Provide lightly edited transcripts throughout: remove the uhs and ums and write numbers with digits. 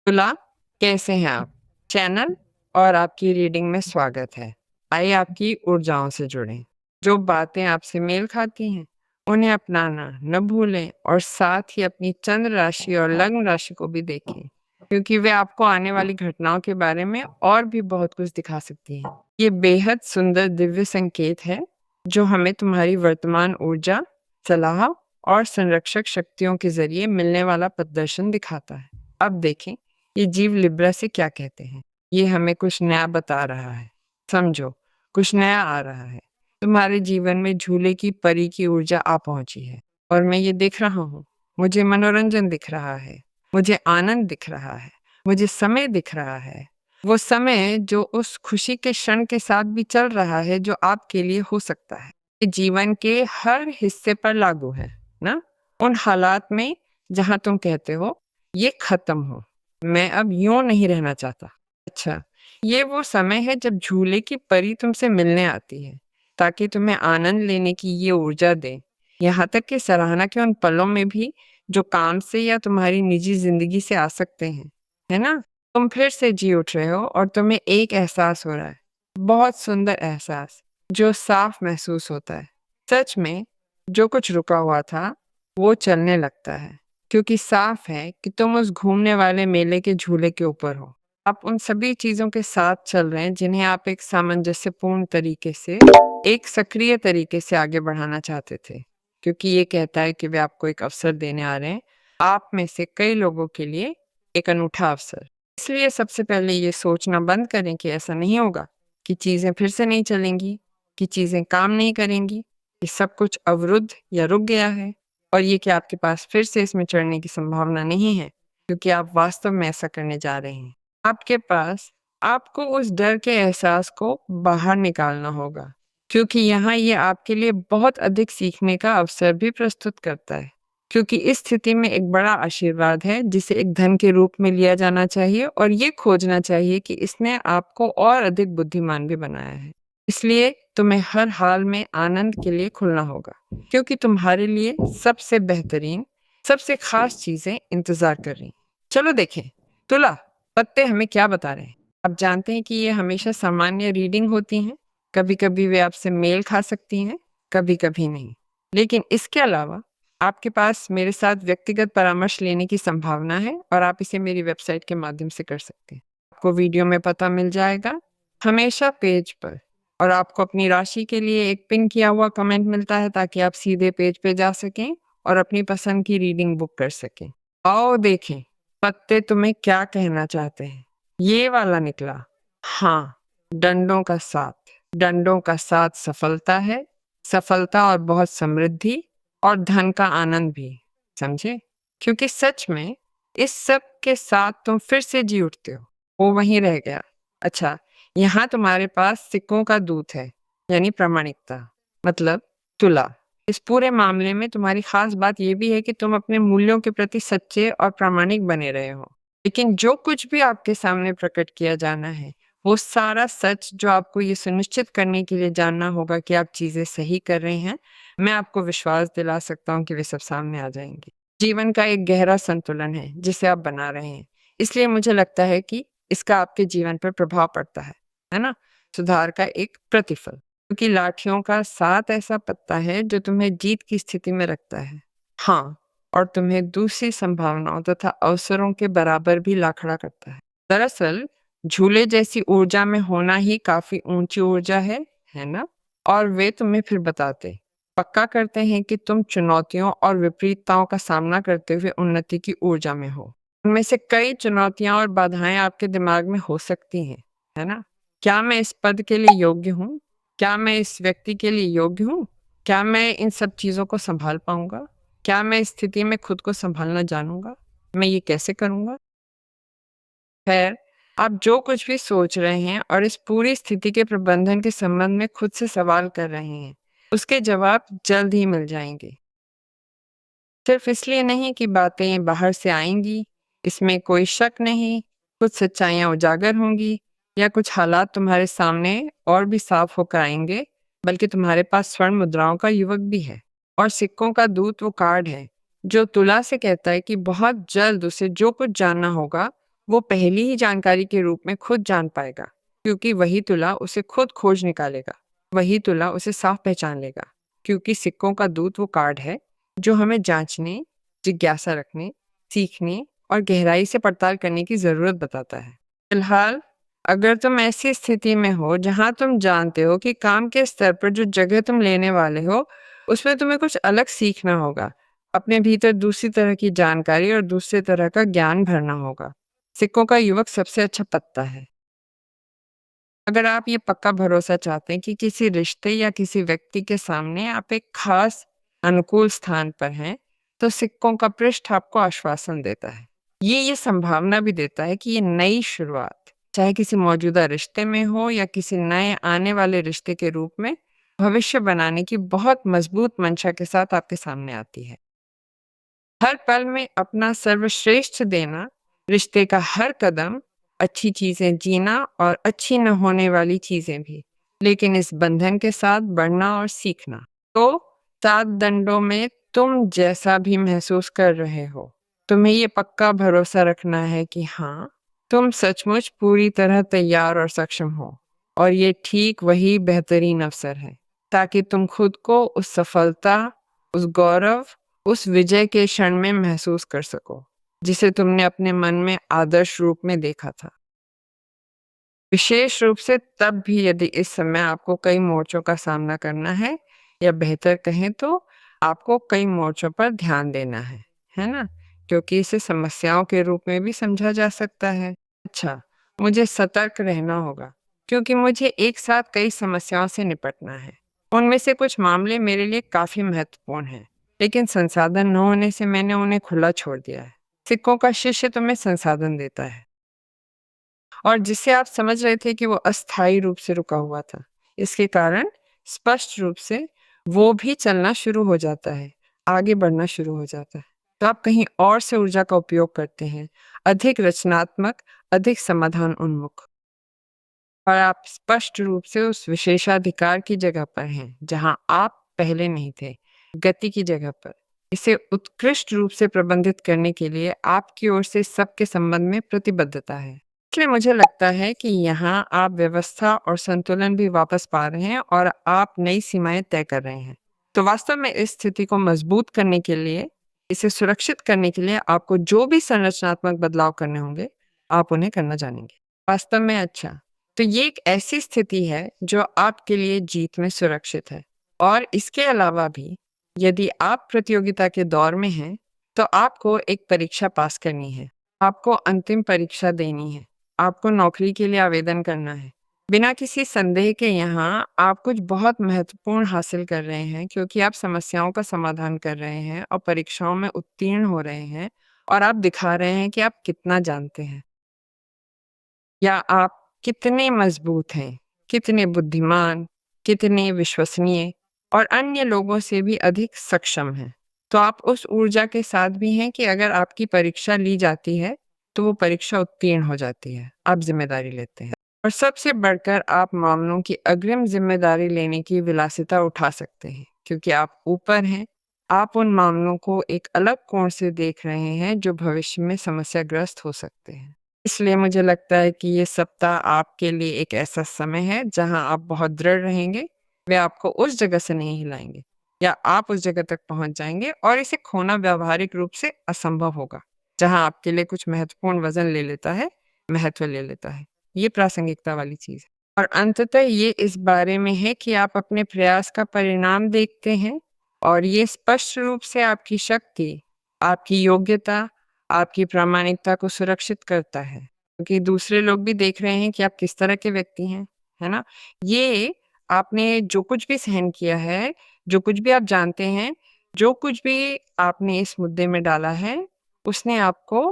तुला, कैसे हैं आप? चैनल और आपकी रीडिंग में स्वागत है। आइए आपकी ऊर्जाओं से जुड़ें। जो बातें आपसे मेल खाती हैं, उन्हें अपनाना न भूलें और साथ ही अपनी चंद्र राशि और लग्न राशि को भी देखें, क्योंकि वे आपको आने वाली घटनाओं के बारे में और भी बहुत कुछ दिखा सकती हैं। ये बेहद सुंदर दिव्य संकेत है, जो हमें तुम्हारी वर्तमान ऊर्जा, सलाह और संरक्षक शक्तियों के जरिए मिलने वाला प्रदर्शन दिखाता है। अब देखें ये जीव लिब्रा से क्या कहते हैं। ये हमें कुछ नया बता रहा है। समझो, कुछ नया आ रहा है। तुम्हारे जीवन में झूले की परी की ऊर्जा आ पहुंची है और मैं ये देख रहा हूँ। मुझे मनोरंजन दिख रहा है, मुझे आनंद दिख रहा है, मुझे समय दिख रहा है। वो समय जो उस खुशी के क्षण के साथ भी चल रहा है जो आपके लिए हो सकता है। ये जीवन के हर हिस्से पर लागू है ना। उन हालात में जहां तुम कहते हो ये खत्म हो, मैं अब यूं नहीं रहना चाहता। अच्छा, ये वो समय है जब झूले की परी तुमसे मिलने आती है ताकि तुम्हें आनंद लेने की ये ऊर्जा दे, यहाँ तक कि सराहना के उन पलों में भी जो काम से या तुम्हारी निजी जिंदगी से आ सकते हैं, है ना। तुम फिर से जी उठ रहे हो और तुम्हें एक एहसास हो रहा है, बहुत सुंदर एहसास जो साफ महसूस होता है। सच में जो कुछ रुका हुआ था वो चलने लगता है, क्योंकि साफ है कि तुम उस घूमने वाले मेले के झूले के ऊपर हो। आप उन सभी चीजों के साथ चल रहे हैं जिन्हें आप एक सामंजस्यपूर्ण तरीके से, एक सक्रिय तरीके से आगे बढ़ाना चाहते थे, क्योंकि ये कहता है कि वे आपको एक अवसर देने आ रहे हैं, आप में से कई लोगों के लिए एक अनूठा अवसर। इसलिए सबसे पहले ये सोचना बंद करें कि ऐसा नहीं होगा, कि चीजें फिर से नहीं चलेंगी, कि चीजें काम नहीं करेंगी, कि सब कुछ अवरुद्ध या रुक गया है, और ये कि आपके पास फिर से इसमें चढ़ने की संभावना नहीं है, क्योंकि आप वास्तव में ऐसा करने जा रहे हैं। आपके पास आपको उस डर के एहसास को बाहर निकालना होगा, क्योंकि यहाँ ये आपके लिए बहुत अधिक सीखने का अवसर भी प्रस्तुत करता है। क्योंकि इस स्थिति में एक बड़ा आशीर्वाद है जिसे एक धन के रूप में लिया जाना चाहिए, और ये खोजना चाहिए कि इसने आपको और अधिक बुद्धिमान भी बनाया है। इसलिए तुम्हें हर हाल में आनंद के लिए खुलना होगा, क्योंकि तुम्हारे लिए सबसे बेहतरीन, सबसे खास चीजें इंतजार कर रही हैं। चलो देखें, तुला, पत्ते हमें क्या बता रहे हैं। आप जानते हैं कि ये हमेशा सामान्य रीडिंग होती हैं। कभी कभी वे आपसे मेल खा सकती हैं, कभी कभी नहीं। लेकिन इसके अलावा आपके पास मेरे साथ व्यक्तिगत परामर्श लेने की संभावना है, और आप इसे मेरी वेबसाइट के माध्यम से कर सकते हैं। आपको वीडियो में पता मिल जाएगा, हमेशा पेज पर। और आपको अपनी राशि के लिए एक पिन किया हुआ कमेंट मिलता है, ताकि आप सीधे पेज पे जा सकें और अपनी पसंद की रीडिंग बुक कर सकें। आओ देखें पत्ते तुम्हें क्या कहना चाहते हैं। ये वाला निकला। हाँ, डंडों का साथ। डंडों का साथ सफलता है, सफलता और बहुत समृद्धि और धन का आनंद भी। समझे? क्योंकि सच में इस सब के साथ तुम फिर से जी उठते हो। वो वहीं रह गया। अच्छा, यहाँ तुम्हारे पास सिक्कों का दूत है, यानी प्रामाणिकता, मतलब तुला। इस पूरे मामले में तुम्हारी खास बात यह भी है कि तुम अपने मूल्यों के प्रति सच्चे और प्रामाणिक बने रहे हो। लेकिन जो कुछ भी आपके सामने प्रकट किया जाना है, वो सारा सच जो आपको ये सुनिश्चित करने के लिए जानना होगा कि आप चीजें सही कर रहे हैं, मैं आपको विश्वास दिला सकता हूँ कि वे सब सामने आ जाएंगे। जीवन का एक गहरा संतुलन है जिसे आप बना रहे हैं, इसलिए मुझे लगता है कि इसका आपके जीवन पर प्रभाव पड़ता है ना। सुधार का एक प्रतिफल, क्योंकि लाठियों का साथ ऐसा पत्ता है जो तुम्हें जीत की स्थिति में रखता है। हाँ, और तुम्हें दूसरी संभावनाओं तथा अवसरों के बराबर भी ला खड़ा करता है। दरअसल झूले जैसी ऊर्जा में होना ही काफी ऊंची ऊर्जा है ना। और वे तुम्हें फिर बताते, पक्का करते हैं कि तुम चुनौतियों और विपरीतताओं का सामना करते हुए उन्नति की ऊर्जा में हो। उनमें से कई चुनौतियां और बाधाएं आपके दिमाग में हो सकती हैं, है ना। क्या मैं इस पद के लिए योग्य हूँ? क्या मैं इस व्यक्ति के लिए योग्य हूँ? क्या मैं इन सब चीजों को संभाल पाऊंगा? क्या मैं इस स्थिति में खुद को संभालना जानूंगा? मैं ये कैसे करूंगा? खैर, आप जो कुछ भी सोच रहे हैं और इस पूरी स्थिति के प्रबंधन के संबंध में खुद से सवाल कर रहे हैं, उसके जवाब जल्द ही मिल जाएंगे। सिर्फ इसलिए नहीं कि बातें बाहर से आएंगी, इसमें कोई शक नहीं। कुछ सच्चाइयां उजागर होंगी, या कुछ हालात तुम्हारे सामने और भी साफ होकर आएंगे। बल्कि तुम्हारे पास स्वर्ण मुद्राओं का युवक भी है, और सिक्कों का दूत वो कार्ड है जो तुला से कहता है कि बहुत जल्द उसे जो कुछ जानना होगा वो पहली ही जानकारी के रूप में खुद जान पाएगा, क्योंकि वही तुला उसे खुद खोज निकालेगा। वही तुला उसे साफ पहचान लेगा, क्योंकि सिक्कों का दूत वो कार्ड है जो हमें जांचने, जिज्ञासा रखने, सीखने और गहराई से पड़ताल करने की ज़रूरत बताता है। फिलहाल, अगर तुम ऐसी स्थिति में हो जहाँ तुम जानते हो कि काम के स्तर पर जो जगह तुम लेने वाले हो, उसमें तुम्हें कुछ अलग सीखना होगा। अपने भीतर दूसरी तरह की जानकारी और दूसरे तरह का ज्ञान भरना होगा। सिक्कों का युवक सबसे अच्छा पत्ता है। अगर आप ये पक्का भरोसा चाहते हैं कि किसी रिश्ते या किसी व्यक्ति के सामने आप एक खास अनुकूल स्थान पर हैं, तो सिक्कों का पृष्ठ आपको आश्वासन देता है। ये संभावना भी देता है कि ये नई शुरुआत, चाहे किसी मौजूदा रिश्ते में हो या किसी नए आने वाले रिश्ते के रूप में, भविष्य बनाने की बहुत मजबूत मंशा के साथ आपके सामने आती है। हर पल में अपना सर्वश्रेष्ठ देना, रिश्ते का हर कदम, अच्छी चीजें जीना और अच्छी न होने वाली चीजें भी, लेकिन इस बंधन के साथ बढ़ना और सीखना। तो 7 दंडों में तुम जैसा भी महसूस कर रहे हो, तुम्हें ये पक्का भरोसा रखना है कि हाँ, तुम सचमुच पूरी तरह तैयार और सक्षम हो, और ये ठीक वही बेहतरीन अवसर है, ताकि तुम खुद को उस सफलता, उस गौरव, उस विजय के क्षण में महसूस कर सको, जिसे तुमने अपने मन में आदर्श रूप में देखा था। विशेष रूप से तब भी यदि इस समय आपको कई मोर्चों का सामना करना है, या बेहतर कहें तो आपको कई मोर्चों पर ध्यान देना है ना? क्योंकि इसे समस्याओं के रूप में भी समझा जा सकता है। अच्छा, मुझे सतर्क रहना होगा, क्योंकि मुझे एक साथ कई समस्याओं से निपटना है। उनमें से कुछ मामले मेरे लिए काफ़ी महत्वपूर्ण हैं, लेकिन संसाधन न होने से मैंने उन्हें खुला छोड़ दिया है। सिक्कों का शिष्य तुम्हें संसाधन देता है, और जिससे आप समझ रहे थे कि वो अस्थायी रूप से रुका हुआ था। इसके कारण स्पष्ट रूप से वो भी चलना शुरू हो जाता है, आगे बढ़ना शुरू हो जाता है। तो आप कहीं और से ऊर्जा का उपयोग करते हैं, अधिक रचनात्मक, अधिक समाधान उन्मुख। और आप स्पष्ट रूप से उस विशेषाधिकार की जगह पर हैं, जहां आप पहले नहीं थे, गति की जगह पर। इसे उत्कृष्ट रूप से प्रबंधित करने के लिए आपकी ओर से सबके संबंध में प्रतिबद्धता है। इसलिए मुझे लगता है कि यहाँ आप व्यवस्था और संतुलन भी वापस पा रहे हैं, और आप नई सीमाएं तय कर रहे हैं। तो वास्तव में इस स्थिति को मजबूत करने के लिए, इसे सुरक्षित करने के लिए आपको जो भी संरचनात्मक बदलाव करने होंगे, आप उन्हें करना जानेंगे। वास्तव में अच्छा, तो ये एक ऐसी स्थिति है जो आपके लिए जीत में सुरक्षित है। और इसके अलावा भी, यदि आप प्रतियोगिता के दौर में हैं, तो आपको एक परीक्षा पास करनी है। आपको अंतिम परीक्षा देनी है। आपको नौकरी के लिए आवेदन करना है। बिना किसी संदेह के यहाँ आप कुछ बहुत महत्वपूर्ण हासिल कर रहे हैं, क्योंकि आप समस्याओं का समाधान कर रहे हैं और परीक्षाओं में उत्तीर्ण हो रहे हैं, और आप दिखा रहे हैं कि आप कितना जानते हैं, या आप कितने मजबूत हैं, कितने बुद्धिमान, कितने विश्वसनीय और अन्य लोगों से भी अधिक सक्षम हैं। तो आप उस ऊर्जा के साथ भी हैं कि अगर आपकी परीक्षा ली जाती है, तो वो परीक्षा उत्तीर्ण हो जाती है। आप ज़िम्मेदारी लेते हैं, और सबसे बढ़कर आप मामलों की अग्रिम ज़िम्मेदारी लेने की विलासिता उठा सकते हैं, क्योंकि आप ऊपर हैं। आप उन मामलों को एक अलग कोण से देख रहे हैं जो भविष्य में समस्याग्रस्त हो सकते हैं। इसलिए मुझे लगता है कि ये सप्ताह आपके लिए एक ऐसा समय है जहां आप बहुत दृढ़ रहेंगे। वे आपको उस जगह से नहीं हिलाएंगे, या आप उस जगह तक पहुंच जाएंगे, और इसे खोना व्यावहारिक रूप से असंभव होगा, जहां आपके लिए कुछ महत्वपूर्ण वजन ले लेता है, महत्व ले लेता है। ये प्रासंगिकता वाली चीज है। और अंततः ये इस बारे में है कि आप अपने प्रयास का परिणाम देखते हैं, और ये स्पष्ट रूप से आपकी शक्ति, आपकी योग्यता, आपकी प्रामाणिकता को सुरक्षित करता है, क्योंकि दूसरे लोग भी देख रहे हैं कि आप किस तरह के व्यक्ति हैं, है ना? ये आपने जो कुछ भी सहन किया है, जो कुछ भी आप जानते हैं, जो कुछ भी आपने इस मुद्दे में डाला है, उसने आपको,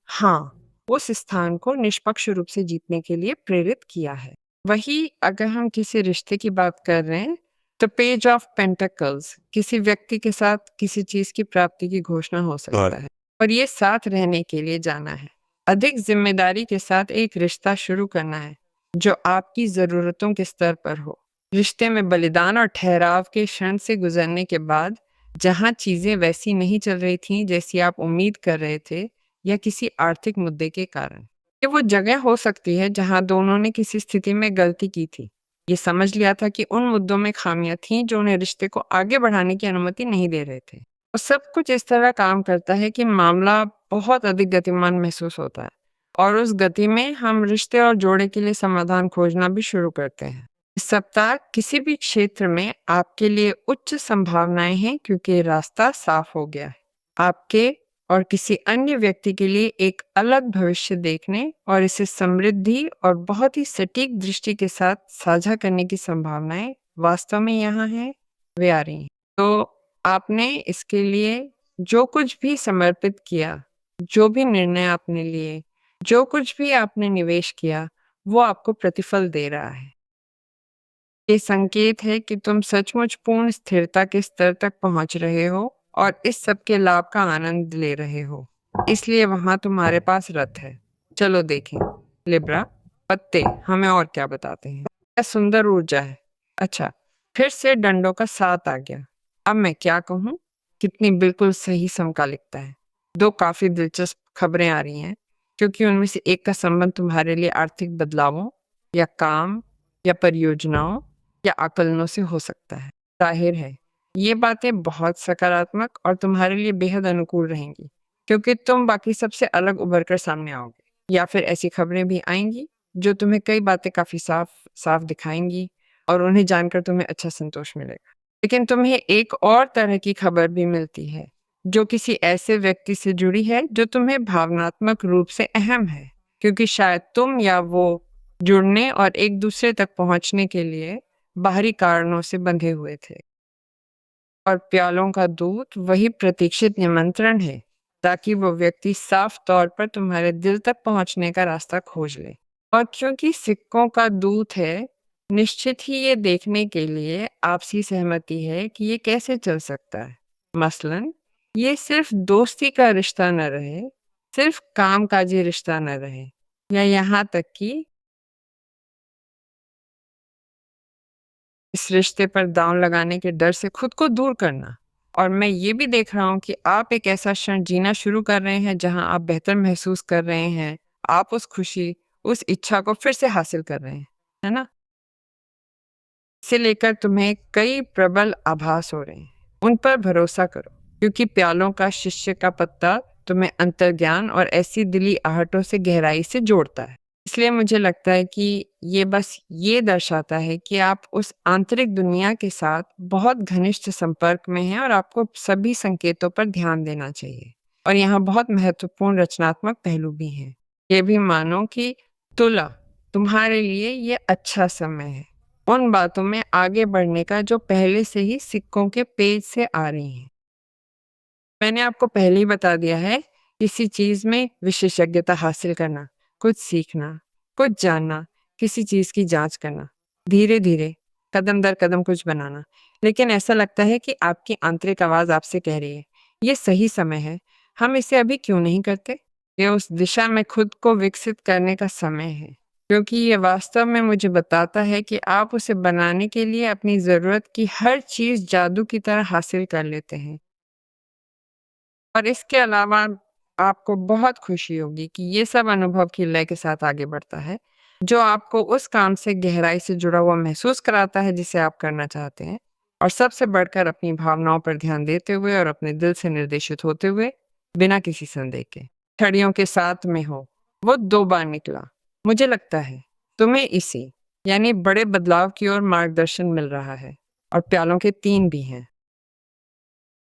हाँ, उस स्थान को निष्पक्ष रूप से जीतने के लिए प्रेरित किया है। वही अगर हम किसी रिश्ते की बात कर रहे हैं, तो पेज ऑफ पेंटिकल्स किसी व्यक्ति के साथ किसी चीज की प्राप्ति की घोषणा हो सकता है, और ये साथ रहने के लिए जाना है, अधिक जिम्मेदारी के साथ एक रिश्ता शुरू करना है जो आपकी जरूरतों के स्तर पर हो। रिश्ते में बलिदान और ठहराव के क्षण से गुजरने के बाद, जहां चीजें वैसी नहीं चल रही थीं जैसी आप उम्मीद कर रहे थे, या किसी आर्थिक मुद्दे के कारण, ये वो जगह हो सकती है जहाँ दोनों ने किसी स्थिति में गलती की थी। ये समझ लिया था कि उन मुद्दों में खामियां थीं जो उन्हें रिश्ते को आगे बढ़ाने की अनुमति नहीं दे रहे थे। और सब कुछ इस तरह काम करता है कि मामला बहुत अधिक गतिमान महसूस होता है और उस गति में हम रिश्ते और जोड़े के लिए समाधान खोजना भी शुरू करते हैं। इस सप्ताह किसी भी क्षेत्र में आपके लिए उच्च संभावनाएं हैं क्योंकि रास्ता साफ हो गया है। आपके और किसी अन्य व्यक्ति के लिए एक अलग भविष्य देखने और इसे समृद्धि और बहुत ही सटीक दृष्टि के साथ साझा करने की संभावनाएं वास्तव में यहाँ हैं, वे आ रही हैं। तो आपने इसके लिए जो कुछ भी समर्पित किया, जो भी निर्णय आपने लिए, जो कुछ भी आपने निवेश किया, वो आपको प्रतिफल दे रहा है। ये संकेत है कि तुम सचमुच पूर्ण स्थिरता के स्तर तक पहुंच रहे हो और इस सब के लाभ का आनंद ले रहे हो। इसलिए वहां तुम्हारे पास रथ है। चलो देखें। लिब्रा, पत्ते हमें और क्या बताते हैं? क्या सुंदर ऊर्जा है। अच्छा, फिर से डंडों का साथ आ गया। अब मैं क्या कहूँ? कितनी बिल्कुल सही समकालिकता है। दो काफी दिलचस्प खबरें आ रही हैं क्योंकि उनमें से एक का संबंध तुम्हारे लिए आर्थिक बदलावों या काम या परियोजनाओं या आकलनों से हो सकता है। जाहिर है, ये बातें बहुत सकारात्मक और तुम्हारे लिए बेहद अनुकूल रहेंगी क्योंकि तुम बाकी सबसे अलग उभर कर सामने आओगे। या फिर ऐसी खबरें भी आएंगी जो तुम्हें कई बातें काफी साफ साफ दिखाएंगी और उन्हें जानकर तुम्हें अच्छा संतोष मिलेगा। लेकिन तुम्हें एक और तरह की खबर भी मिलती है जो किसी ऐसे व्यक्ति से जुड़ी है जो तुम्हें भावनात्मक रूप से अहम है क्योंकि शायद तुम या वो जुड़ने और एक दूसरे तक पहुंचने के लिए बाहरी कारणों से बंधे हुए थे। और प्यालों का दूत वही प्रतीक्षित निमंत्रण है ताकि वो व्यक्ति साफ तौर पर तुम्हारे दिल तक पहुंचने का रास्ता खोज ले। और क्योंकि सिक्कों का दूत है, निश्चित ही ये देखने के लिए आपसी सहमति है कि ये कैसे चल सकता है। मसलन, ये सिर्फ दोस्ती का रिश्ता न रहे, सिर्फ कामकाजी रिश्ता न रहे, या यहाँ तक कि इस रिश्ते पर दांव लगाने के डर से खुद को दूर करना। और मैं ये भी देख रहा हूँ कि आप एक ऐसा क्षण जीना शुरू कर रहे हैं जहां आप बेहतर महसूस कर रहे हैं। आप उस खुशी, उस इच्छा को फिर से हासिल कर रहे हैं, है ना? इसे लेकर तुम्हें कई प्रबल आभास हो रहे हैं। उन पर भरोसा करो क्योंकि प्यालों का शिष्य का पत्ता तुम्हें अंतर्ज्ञान और ऐसी दिली आहटों से गहराई से जोड़ता है। इसलिए मुझे लगता है कि ये बस ये दर्शाता है कि आप उस आंतरिक दुनिया के साथ बहुत घनिष्ठ संपर्क में हैं और आपको सभी संकेतों पर ध्यान देना चाहिए। और यहाँ बहुत महत्वपूर्ण रचनात्मक पहलू भी हैं। ये भी मानो कि तुला, तुम्हारे लिए ये अच्छा समय है उन बातों में आगे बढ़ने का जो पहले से ही सिक्कों के पेज से आ रही हैं। मैंने आपको पहले ही बता दिया है, किसी चीज में विशेषज्ञता हासिल करना, कुछ सीखना, कुछ जानना, किसी चीज की जांच करना, धीरे धीरे, कदम दर कदम कुछ बनाना। लेकिन ऐसा लगता है कि आपकी आंतरिक आवाज आपसे कह रही है, ये सही समय है, हम इसे अभी क्यों नहीं करते? ये उस दिशा में खुद को विकसित करने का समय है, क्योंकि ये वास्तव में मुझे बताता है कि आप उसे बनाने के लिए अपनी जरूरत की हर चीज जादू की तरह हासिल कर लेते हैं। और इसके अलावा आपको बहुत खुशी होगी कि ये सब अनुभव की लय के साथ आगे बढ़ता है, जो आपको उस काम से गहराई से जुड़ा हुआ महसूस कराता है जिसे आप करना चाहते हैं। और सबसे बढ़कर अपनी भावनाओं पर ध्यान देते हुए और अपने दिल से निर्देशित होते हुए, बिना किसी संदेह के। छड़ियों के साथ में हो, वो 2 बार निकला। मुझे लगता है तुम्हें इसी, यानी बड़े बदलाव की ओर मार्गदर्शन मिल रहा है। और प्यालों के 3 भी हैं।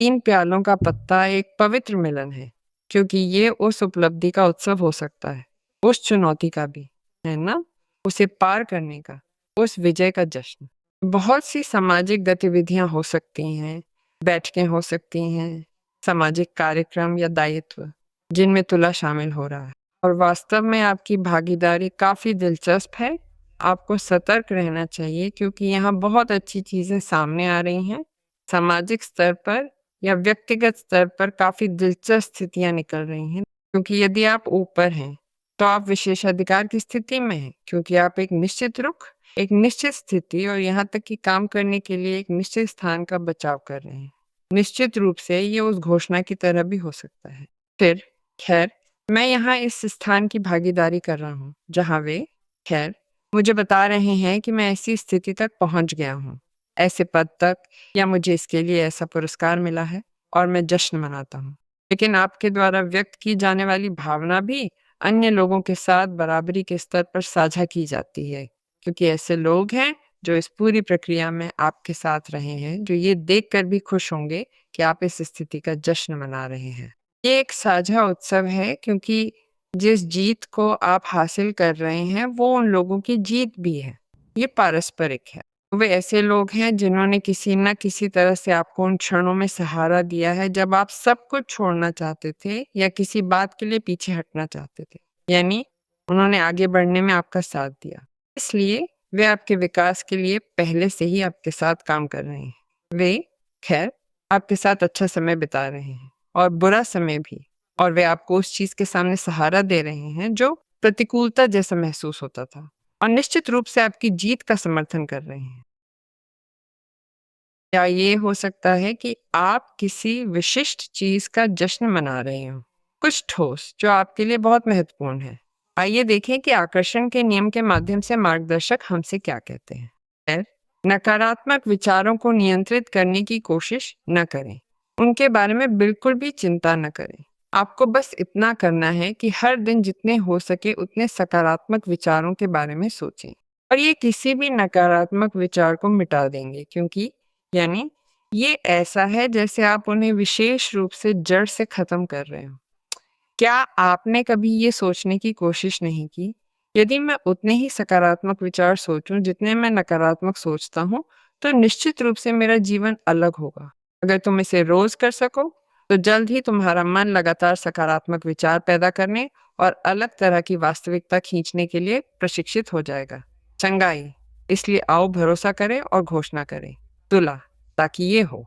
3 प्यालों का पत्ता एक पवित्र मिलन है, क्योंकि ये उस उपलब्धि का उत्सव हो सकता है, उस चुनौती का भी, है ना? उसे पार करने का, उस विजय का जश्न। बहुत सी सामाजिक गतिविधियां हो सकती हैं, बैठकें हो सकती हैं, सामाजिक कार्यक्रम या दायित्व, जिनमें तुला शामिल हो रहा है। और वास्तव में आपकी भागीदारी काफी दिलचस्प है। आपको सतर्क रहना चाहिए क्योंकि यहाँ बहुत अच्छी चीजें सामने आ रही हैं। सामाजिक स्तर पर या व्यक्तिगत स्तर पर काफी दिलचस्प स्थितियां निकल रही हैं, क्योंकि यदि आप ऊपर हैं तो आप विशेषाधिकार की स्थिति में हैं, क्योंकि आप एक निश्चित रुख, एक निश्चित स्थिति और यहाँ तक कि काम करने के लिए एक निश्चित स्थान का बचाव कर रहे हैं। निश्चित रूप से ये उस घोषणा की तरह भी हो सकता है। फिर खैर, मैं यहाँ इस स्थान की भागीदारी कर रहा हूँ, जहाँ वे, खैर, मुझे बता रहे हैं कि मैं ऐसी स्थिति तक पहुँच गया हूँ, ऐसे पद तक, या मुझे इसके लिए ऐसा पुरस्कार मिला है और मैं जश्न मनाता हूँ। लेकिन आपके द्वारा व्यक्त की जाने वाली भावना भी अन्य लोगों के साथ बराबरी के स्तर पर साझा की जाती है, क्योंकि ऐसे लोग हैं जो इस पूरी प्रक्रिया में आपके साथ रहे हैं, जो ये देखकर भी खुश होंगे कि आप इस स्थिति का जश्न मना रहे हैं। ये एक साझा उत्सव है, क्योंकि जिस जीत को आप हासिल कर रहे हैं वो उन लोगों की जीत भी है। ये पारस्परिक है। वे ऐसे लोग हैं जिन्होंने किसी न किसी तरह से आपको उन क्षणों में सहारा दिया है जब आप सब कुछ छोड़ना चाहते थे या किसी बात के लिए पीछे हटना चाहते थे। यानी उन्होंने आगे बढ़ने में आपका साथ दिया। इसलिए वे आपके विकास के लिए पहले से ही आपके साथ काम कर रहे हैं। वे, खैर, आपके साथ अच्छा समय बिता रहे हैं और बुरा समय भी, और वे आपको उस चीज़ के सामने सहारा दे रहे हैं जो प्रतिकूलता जैसा महसूस होता था, और निश्चित रूप से आपकी जीत का समर्थन कर रहे हैं। या ये हो सकता है कि आप किसी विशिष्ट चीज़ का जश्न मना रहे हों, कुछ ठोस जो आपके लिए बहुत महत्वपूर्ण है। आइए देखें कि आकर्षण के नियम के माध्यम से मार्गदर्शक हमसे क्या कहते हैं। खैर, नकारात्मक विचारों को नियंत्रित करने की कोशिश न करें। उनके बारे में बिल्कुल भी चिंता न करें। आपको बस इतना करना है कि हर दिन जितने हो सके उतने सकारात्मक विचारों के बारे में सोचें, और ये किसी भी नकारात्मक विचार को मिटा देंगे, क्योंकि यानी ये ऐसा है जैसे आप उन्हें विशेष रूप से जड़ से खत्म कर रहे हो। क्या आपने कभी ये सोचने की कोशिश नहीं की, यदि मैं उतने ही सकारात्मक विचार सोचूं जितने मैं नकारात्मक सोचता हूँ, तो निश्चित रूप से मेरा जीवन अलग होगा। अगर तुम इसे रोज कर सको, तो जल्द ही तुम्हारा मन लगातार सकारात्मक विचार पैदा करने और अलग तरह की वास्तविकता खींचने के लिए प्रशिक्षित हो जाएगा। चंगाई, इसलिए आओ भरोसा करें और घोषणा करें, तुला, ताकि ये हो।